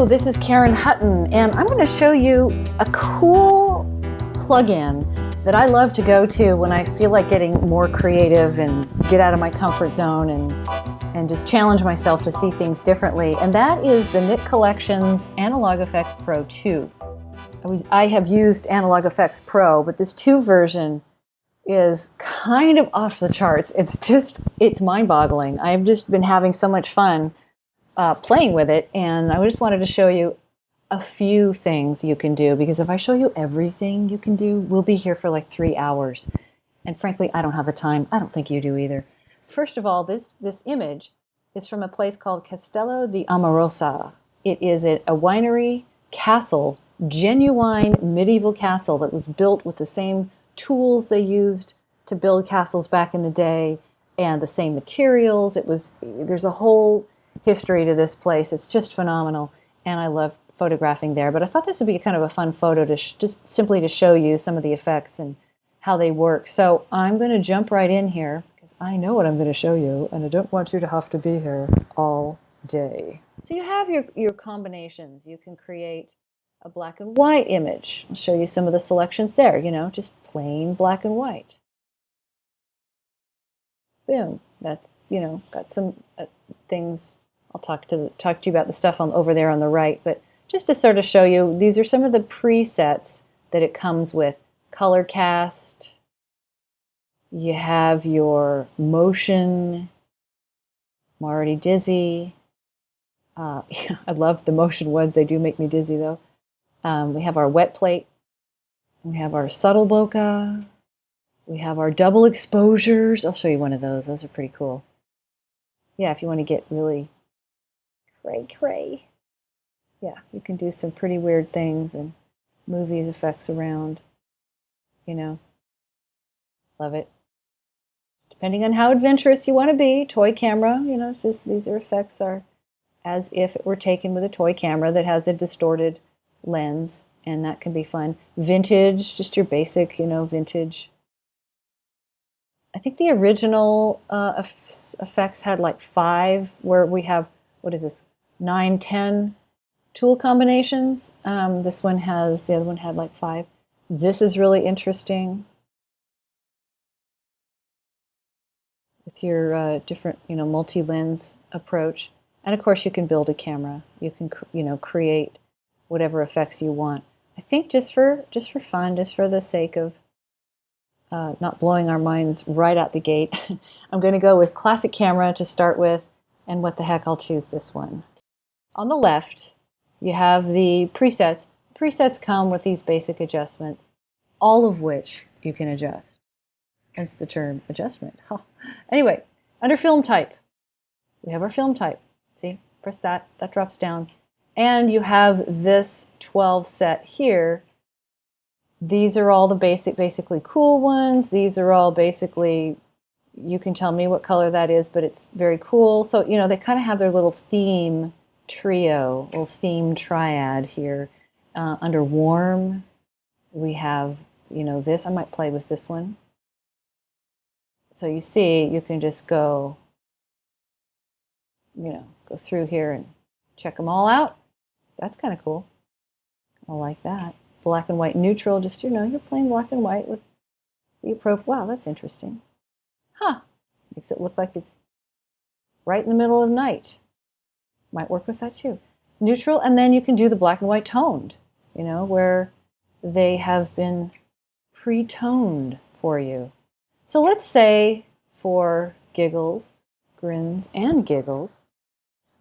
Hello, this is Karen Hutton, and I'm going to show you a cool plugin that I love to go to when I feel like getting more creative and get out of my comfort zone and just challenge myself to see things differently. And that is the Knit Collection's Analog Efex Pro2. I have used Analog Efex Pro, but this 2 version is kind of off the charts. It's mind-boggling. I've just been having so much fun playing with it, and I just wanted to show you a few things you can do, because if I show you everything you can do, we'll be here for like 3 hours. And frankly, I don't have the time. I don't think you do either. So first of all, this image is from a place called Castello di Amorosa. It is a winery castle, genuine medieval castle that was built with the same tools they used to build castles back in the day and the same materials. There's a whole history to this place. It's just phenomenal, and I love photographing there. But I thought this would be kind of a fun photo to just simply to show you some of the effects and how they work. So I'm going to jump right in here because I know what I'm going to show you, and I don't want you to have to be here all day. So you have your combinations. You can create a black and white image. I'll show you some of the selections there, just plain black and white. Boom. That's, got some things. I'll talk to you about the stuff over there on the right, but just to sort of show you, these are some of the presets that it comes with. Color cast, you have your motion. I'm already dizzy. I love the motion ones. They do make me dizzy though. We have our wet plate. We have our subtle bokeh. We have our double exposures. I'll show you one of those. Those are pretty cool. Yeah, if you want to get really cray. Yeah, you can do some pretty weird things and move these effects around. Love it. Depending on how adventurous you want to be, toy camera, it's just these effects are as if it were taken with a toy camera that has a distorted lens, and that can be fun. Vintage, just your basic, vintage. I think the original effects had like 5, where we have, 9, 10 tool combinations. The other one had like 5. This is really interesting with your different, multi-lens approach. And of course you can build a camera. You can, create whatever effects you want. I think just for fun, just for the sake of not blowing our minds right out the gate, I'm going to go with classic camera to start with, and what the heck, I'll choose this one. On the left, you have the presets. Presets come with these basic adjustments, all of which you can adjust. Hence the term adjustment. Huh. Anyway, under film type, we have our film type. See, press that drops down. And you have this 12 set here. These are all the basically cool ones. These are all basically, you can tell me what color that is, but it's very cool. So, they kind of have their little theme trio, little theme triad here. Under warm, we have, this. I might play with this one. So you see, you can just go through here and check them all out. That's kind of cool. I like that. Black and white neutral, just, you're playing black and white with the appropriate. Wow, that's interesting. Huh. Makes it look like it's right in the middle of night. Might work with that too. Neutral, and then you can do the black and white toned, where they have been pre-toned for you. So let's say, for giggles, grins, and giggles,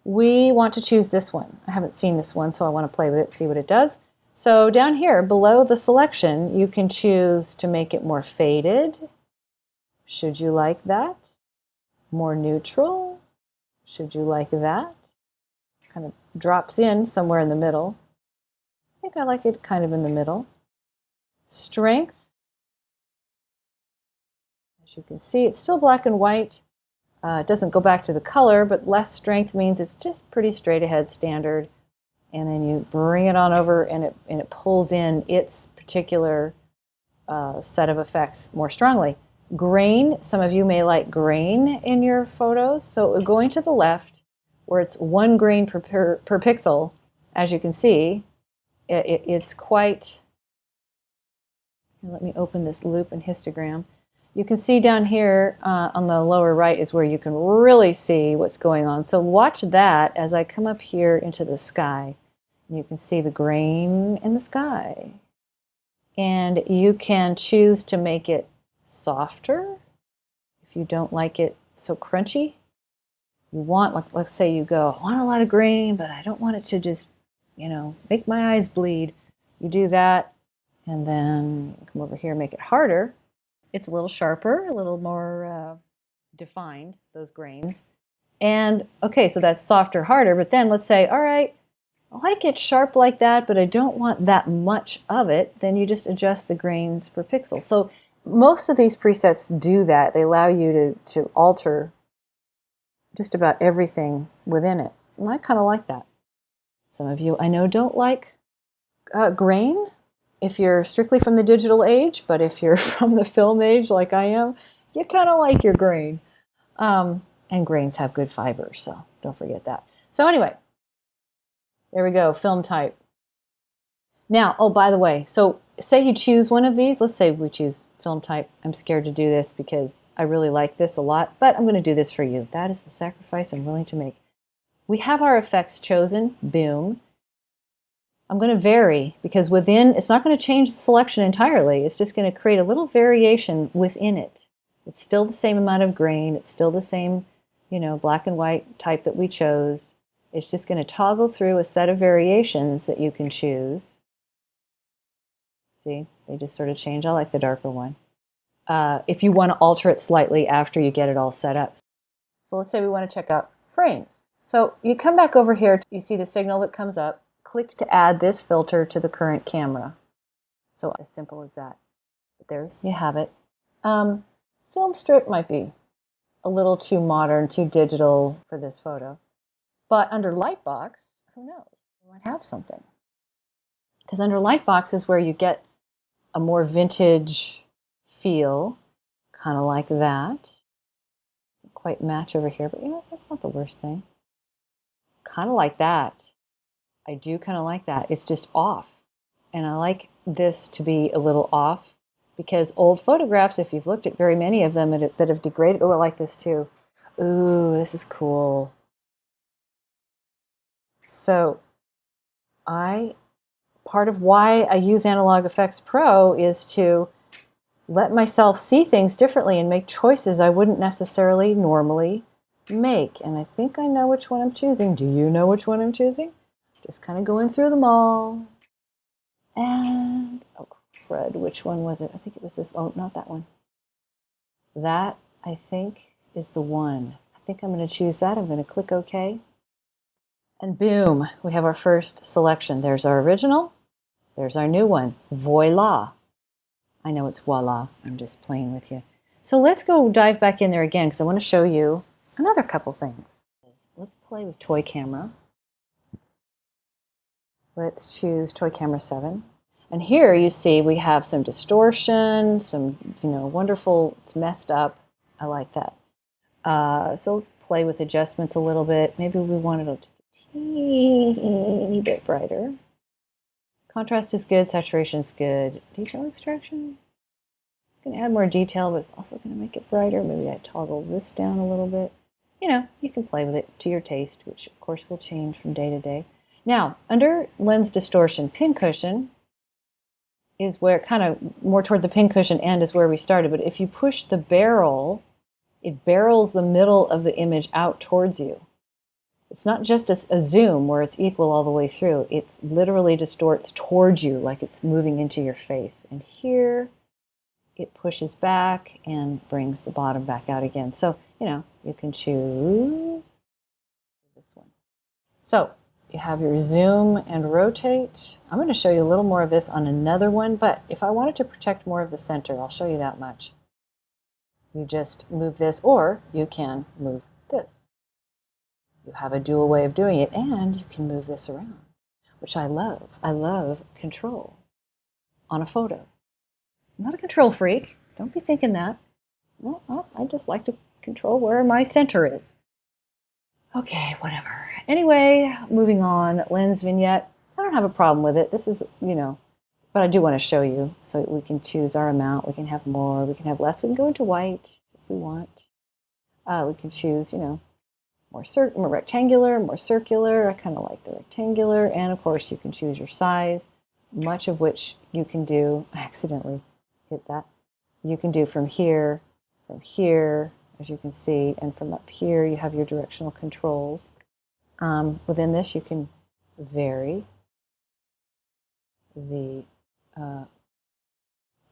we want to choose this one. I haven't seen this one, so I want to play with it, see what it does. So down here, below the selection, you can choose to make it more faded. Should you like that? More neutral? Should you like that? Kind of drops in somewhere in the middle. I think I like it kind of in the middle. Strength. As you can see, it's still black and white. It doesn't go back to the color, but less strength means it's just pretty straight ahead standard. And then you bring it on over, and it pulls in its particular set of effects more strongly. Grain, some of you may like grain in your photos. So going to the left, where it's 1 grain per pixel, as you can see, it's quite, let me open this loop and histogram. You can see down here on the lower right is where you can really see what's going on. So watch that as I come up here into the sky. You can see the grain in the sky. And you can choose to make it softer if you don't like it so crunchy. You want, like, let's say you go, I want a lot of grain, but I don't want it to just, you know, make my eyes bleed. You do that, and then come over here and make it harder. It's a little sharper, a little more defined, those grains. And okay, so that's softer, harder, but then let's say, all right, I like it sharp like that, but I don't want that much of it. Then you just adjust the grains per pixel. So most of these presets do that. They allow you to alter just about everything within it. And I kind of like that. Some of you I know don't like grain if you're strictly from the digital age, but if you're from the film age like I am, you kind of like your grain. And grains have good fiber, so don't forget that. So anyway, there we go, film type. Now, oh, by the way, so say you choose one of these. Let's say we choose film type. I'm scared to do this because I really like this a lot, but I'm going to do this for you. That is the sacrifice I'm willing to make. We have our effects chosen, boom. I'm going to vary because within, it's not going to change the selection entirely. It's just going to create a little variation within it. It's still the same amount of grain. It's still the same, you know, black and white type that we chose. It's just going to toggle through a set of variations that you can choose. See, they just sort of change. I like the darker one. If you want to alter it slightly after you get it all set up. So let's say we want to check out frames. So you come back over here, you see the signal that comes up. Click to add this filter to the current camera. So as simple as that. But there you have it. Film strip might be a little too modern, too digital for this photo. But under Lightbox, who knows? You might have something. Because under Lightbox is where you get a more vintage feel, kind of like that. Doesn't quite match over here, but you know, that's not the worst thing. Kind of like that. I do kind of like that. It's just off. And I like this to be a little off because old photographs, if you've looked at very many of them that have degraded, oh, I like this too. Ooh, this is cool. So part of why I use Analog Efex Pro is to let myself see things differently and make choices I wouldn't necessarily normally make. And I think I know which one I'm choosing. Do you know which one I'm choosing? Just kind of going through them all. And, oh, crud, which one was it? I think it was this. Oh, not that one. That, I think, is the one. I think I'm going to choose that. I'm going to click OK. And boom, we have our first selection. There's our original. There's our new one. Voila. I know it's voila. I'm just playing with you. So let's go dive back in there again because I want to show you another couple things. Let's play with toy camera. Let's choose toy camera 7. And here you see we have some distortion, some, you know, wonderful, it's messed up. I like that. So let's play with adjustments a little bit. Maybe we want it just a teeny bit brighter. Contrast is good, saturation is good. Detail extraction, it's going to add more detail, but it's also going to make it brighter. Maybe I toggle this down a little bit. You know, you can play with it to your taste, which of course will change from day to day. Now, under lens distortion, pincushion is where kind of more toward the pincushion end is where we started. But if you push the barrel, it barrels the middle of the image out towards you. It's not just a zoom where it's equal all the way through. It literally distorts towards you like it's moving into your face. And here it pushes back and brings the bottom back out again. So, you know, you can choose this one. So you have your zoom and rotate. I'm going to show you a little more of this on another one, but if I wanted to protect more of the center, I'll show you that much. You just move this, or you can move this. You have a dual way of doing it, and you can move this around, which I love. I love control on a photo. I'm not a control freak. Don't be thinking that. Well, I just like to control where my center is. Okay, whatever. Anyway, moving on, lens vignette. I don't have a problem with it. This is, but I do want to show you. So we can choose our amount. We can have more. We can have less. We can go into white if we want. We can choose, more rectangular, more circular. I kind of like the rectangular. And of course, you can choose your size, much of which you can do. I accidentally hit that. You can do from here, as you can see, and from up here, you have your directional controls. Within this, you can vary the,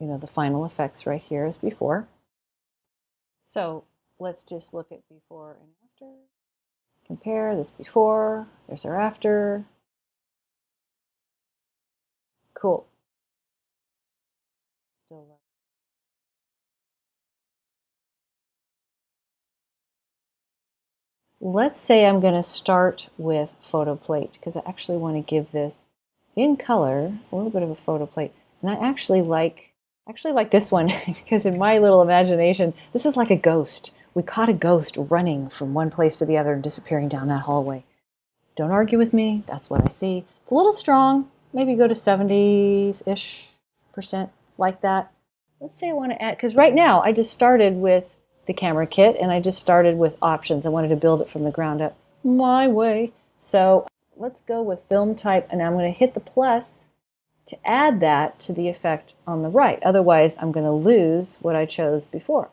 the final effects right here as before. So let's just look at before and after. Compare this before, there's our after. Cool. Still love. Let's say I'm going to start with photo plate because I actually want to give this in color a little bit of a photo plate. And I actually like this one because in my little imagination, this is like a ghost. We caught a ghost running from one place to the other and disappearing down that hallway. Don't argue with me. That's what I see. It's a little strong. Maybe go to 70-ish% like that. Let's say I want to add, because right now I just started with the camera kit and I just started with options. I wanted to build it from the ground up my way. So let's go with film type, and I'm going to hit the plus to add that to the effect on the right. Otherwise, I'm going to lose what I chose before.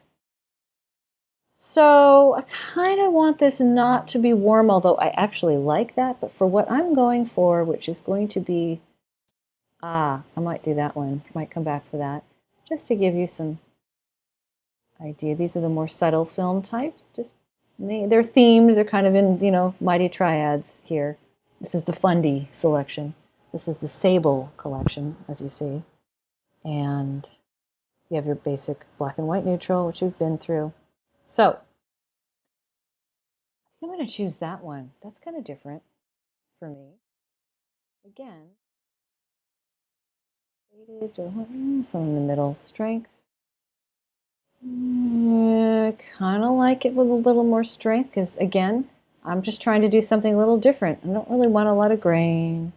So I kind of want this not to be warm, although I actually like that. But for what I'm going for, which is going to be, I might do that one. Might come back for that. Just to give you some idea. These are the more subtle film types. They're themed. They're kind of in, mighty triads here. This is the Fundy selection. This is the Sable collection, as you see. And you have your basic black and white neutral, which we've been through. So I'm going to choose that one. That's kind of different for me. Again, some in the middle. Strength. Kind of like it with a little more strength because, again, I'm just trying to do something a little different. I don't really want a lot of grain.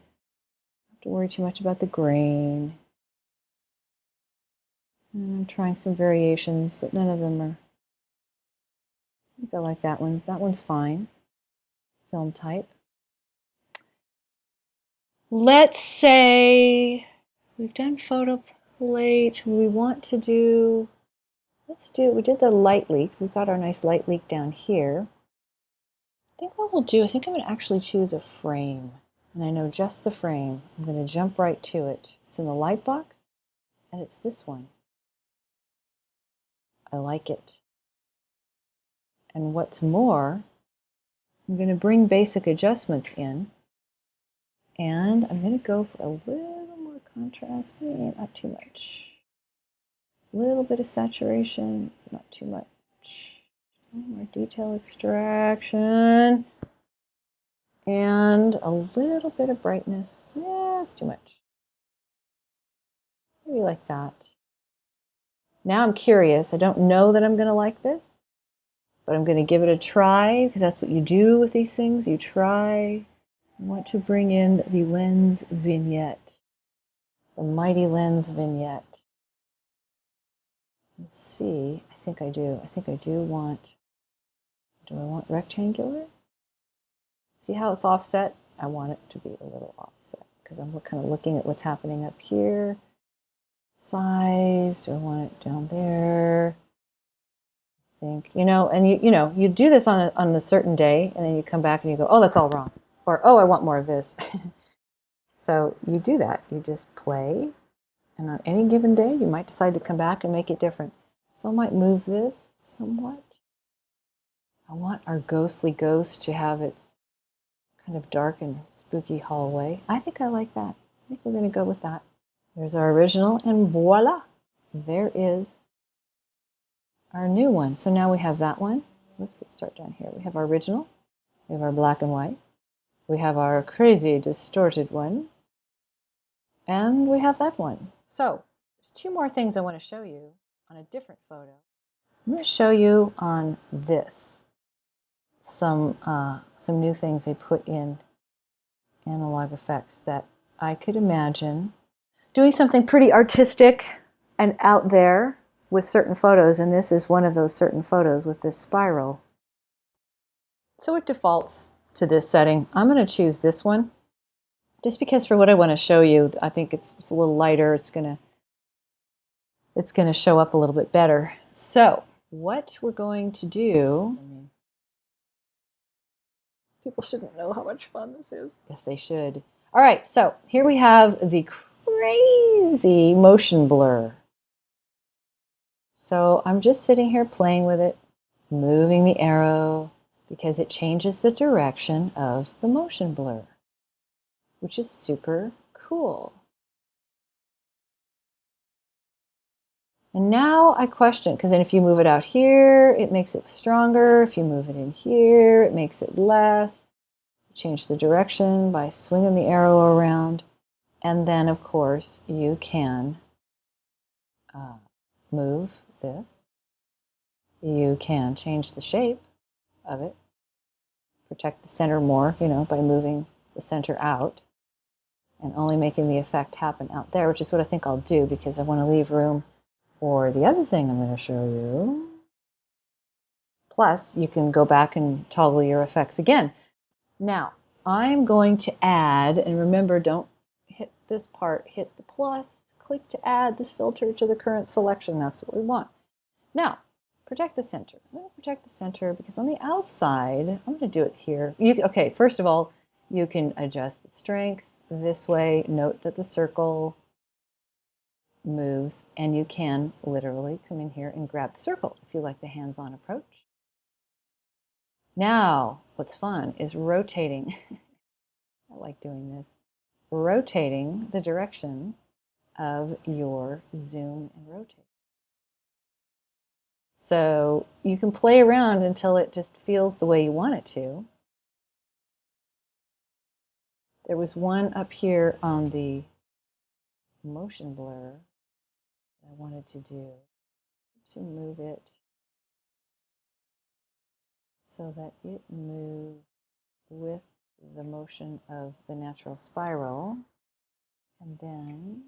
Don't have to worry too much about the grain. I'm trying some variations, but none of them are. I think I like that one. That one's fine. Film type. Let's say we've done photo plate. We want to do, we did the light leak. We've got our nice light leak down here. I think what we'll do, I think I'm going to actually choose a frame. And I know just the frame. I'm going to jump right to it. It's in the light box, and it's this one. I like it. And what's more, I'm going to bring basic adjustments in, and I'm going to go for a little more contrast, not too much. A little bit of saturation, not too much. More detail extraction. And a little bit of brightness. Yeah, it's too much. Maybe like that. Now I'm curious. I don't know that I'm going to like this, but I'm going to give it a try because that's what you do with these things. You try. I want to bring in the lens vignette, the mighty lens vignette. Let's see. I think I do. I think I do want, do I want rectangular? See how it's offset? I want it to be a little offset because I'm kind of looking at what's happening up here. Size, do I want it down there? I think, and you do this on a certain day, and then you come back and you go, oh, that's all wrong. Or, oh, I want more of this. So you do that. You just play, and on any given day, you might decide to come back and make it different. So I might move this somewhat. I want our ghostly ghost to have its kind of dark and spooky hallway. I think I like that. I think we're going to go with that. There's our original, and voila, there is our new one. So now we have that one. Oops, let's start down here. We have our original. We have our black and white. We have our crazy distorted one. And we have that one. So there's two more things I want to show you on a different photo. I'm going to show you on this. some new things they put in Analog Efex that I could imagine doing something pretty artistic and out there with certain photos, and this is one of those certain photos with this spiral. So it defaults to this setting. I'm going to choose this one just because for what I want to show you, I think it's a little lighter. It's going to show up a little bit better. So what we're going to do, people shouldn't know how much fun this is. Yes, they should. All right, so here we have the crazy motion blur. So I'm just sitting here playing with it, moving the arrow, because it changes the direction of the motion blur, which is super cool. And now I question, because then if you move it out here, it makes it stronger. If you move it in here, it makes it less. Change the direction by swinging the arrow around. And then, of course, you can move this. You can change the shape of it. Protect the center more, you know, by moving the center out and only making the effect happen out there, which is what I think I'll do because I want to leave room for the other thing I'm going to show you. Plus, you can go back and toggle your effects again. Now, I'm going to add, and remember, don't hit this part, hit the plus, click to add this filter to the current selection. That's what we want. Now, protect the center. I'm going to protect the center because on the outside, I'm going to do it here. Okay, first of all, you can adjust the strength this way. Note that the circle moves, and you can literally come in here and grab the circle if you like the hands-on approach. Now, what's fun is rotating. I like doing this. Rotating the direction of your zoom and rotate. So you can play around until it just feels the way you want it to. There was one up here on the motion blur I wanted to do to move it so that it moves with the motion of the natural spiral, and then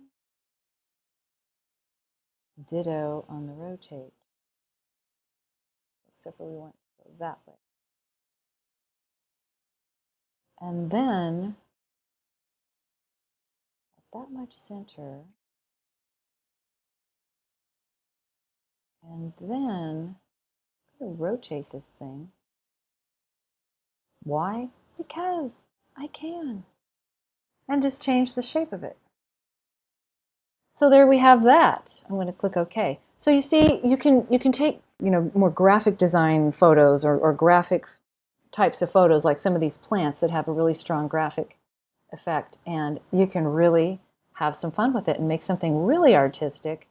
ditto on the rotate, except for we want to go that way. And then that much center, and then I'm going to rotate this thing. Why? Because I can. And just change the shape of it. So there we have that. I'm going to click OK. So you see, you can take more graphic design photos or graphic types of photos, like some of these plants that have a really strong graphic effect, and you can really have some fun with it and make something really artistic.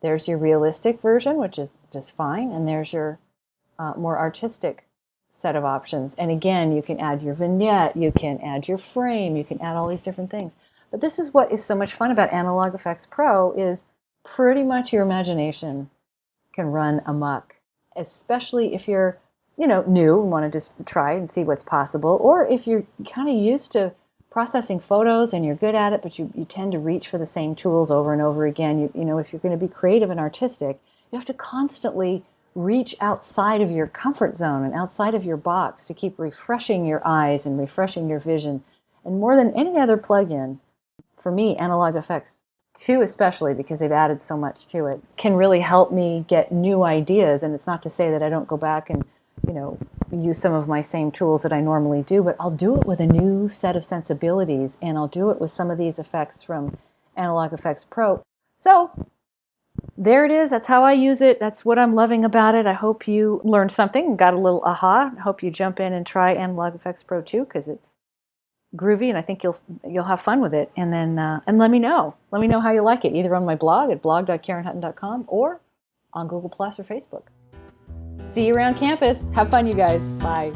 There's your realistic version, which is just fine, and there's your more artistic set of options. And again, you can add your vignette, you can add your frame, you can add all these different things. But this is what is so much fun about Analog Efex Pro, is pretty much your imagination can run amok, especially if you're new and want to just try and see what's possible, or if you're kind of used to processing photos and you're good at it, but you tend to reach for the same tools over and over again. If you're going to be creative and artistic, you have to constantly reach outside of your comfort zone and outside of your box to keep refreshing your eyes and refreshing your vision. And more than any other plugin, for me, Analog Efex 2 especially, because they've added so much to it, can really help me get new ideas. And it's not to say that I don't go back and use some of my same tools that I normally do, but I'll do it with a new set of sensibilities, and I'll do it with some of these effects from Analog Efex Pro. So there it is. That's how I use it. That's what I'm loving about it. I hope you learned something, got a little aha. I hope you jump in and try Analog Efex Pro 2 because it's groovy, and I think you'll have fun with it. And then and let me know. Let me know how you like it, either on my blog at blog.karenhutton.com or on Google Plus or Facebook. See you around campus. Have fun, you guys. Bye.